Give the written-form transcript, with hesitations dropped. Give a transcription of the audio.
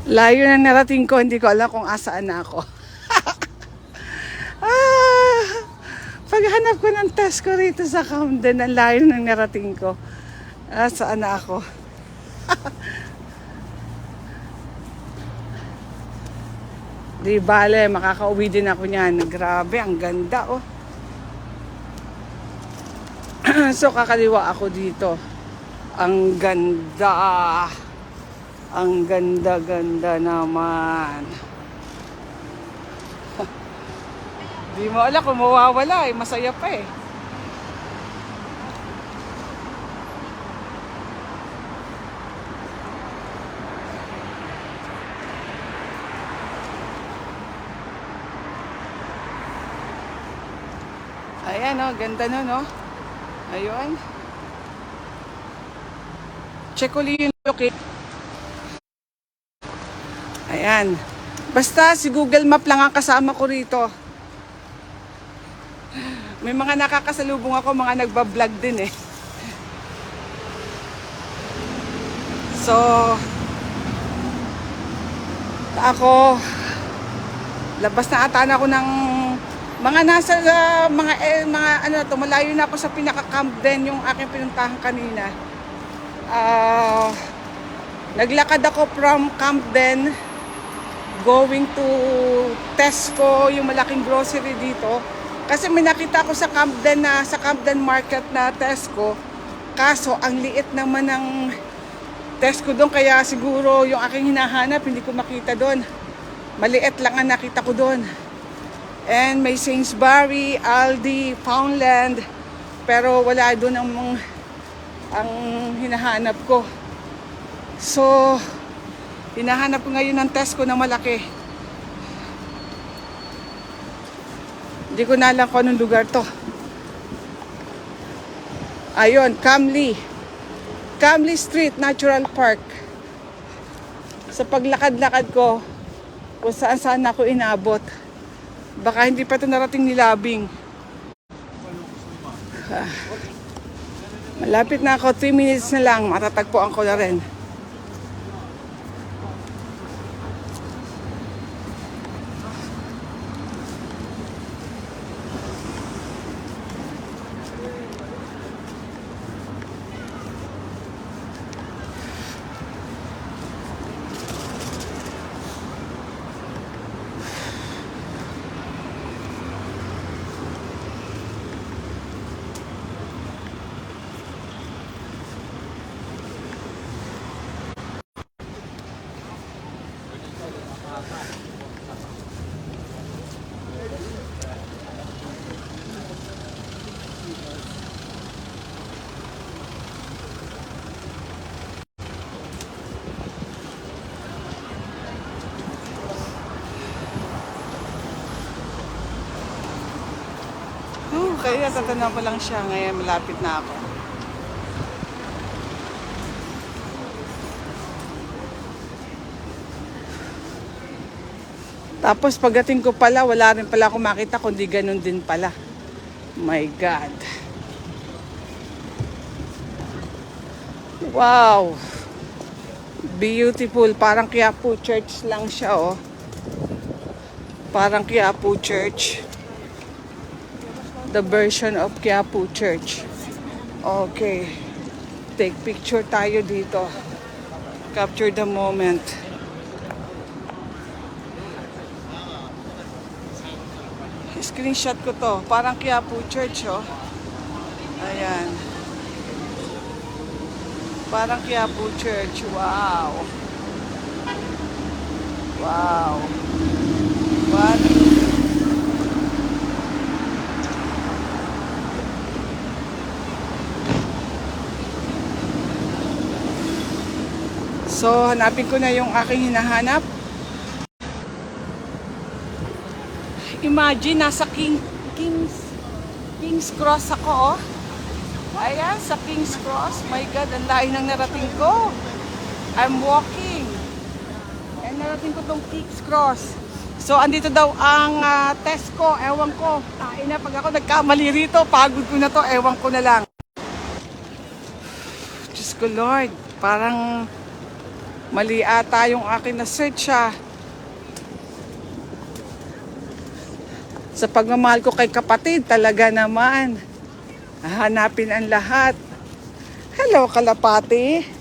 Layo na narating ko, hindi ko alam kung asaan na ako. Ah, paghanap ko ng test ko rito sa Camden, ang layo na narating ko. Saan na ako? Di bale, makakauwi din ako niyan. Grabe, ang ganda oh. So kakaliwa ako dito. Ang ganda. Ang ganda-ganda naman. Di mo alam kung mawawala eh. Masaya pa eh. Ayan oh, ganda nun oh. Ayun. Check ulit yung location. Ayan. Basta si Google Map lang ang kasama ko rito. May mga nakakasalubong ako, mga nagbablog din eh. So, ako, labas na ata na ako ng mga nasa mga ano to, malayo na ako sa pinaka-camp din yung aking pinuntahan kanina. Naglakad ako from Camden going to Tesco, yung malaking grocery dito. Kasi may nakita ko sa Camden Market na Tesco. Kaso ang liit naman ng Tesco doon, kaya siguro yung aking hinahanap hindi ko makita doon. Maliit lang ang nakita ko doon. And may Sainsbury, Aldi, Poundland, pero wala doon ang hinahanap ko. So, hinahanap ko ngayon ng Tesco na malaki. Hindi ko na alam kung anong lugar to. Ayun, Camley Street, Natural Park. Sa paglakad-lakad ko, kung saan ako inabot. Baka hindi pa ito narating ni Labing. Malapit na ako, 3 minutes na lang, matatagpuan ko na rin. Kaya tatanong ko lang siya ngayon, malapit na ako. Tapos pagdating ko pala, wala rin pala akong makita, kundi ganun din pala. My God. Wow. Beautiful. Parang Quiapo Church lang siya oh. Parang Quiapo Church. The version of Quiapo Church. Okay. Take picture tayo dito. Capture the moment. Screenshot ko to. Parang Quiapo Church oh. Ayan. Parang Quiapo Church. Wow. Wow. What? So, hanapin ko na yung aking hinahanap. Imagine, nasa King's Cross ako, oh. Ayan, sa King's Cross. My God, ang layo ng narating ko. I'm walking. And narating ko tong King's Cross. So, andito daw ang Tesco. Ewan ko. Tain na, pag ako nagkamali rito, pagod ko na to. Ewan ko na lang. Diyos ko, Lord. Parang Mali ata yung akin na search Sa pagmamahal ko kay kapatid, talaga naman. Hahanapin ang lahat. Hello, kalapati.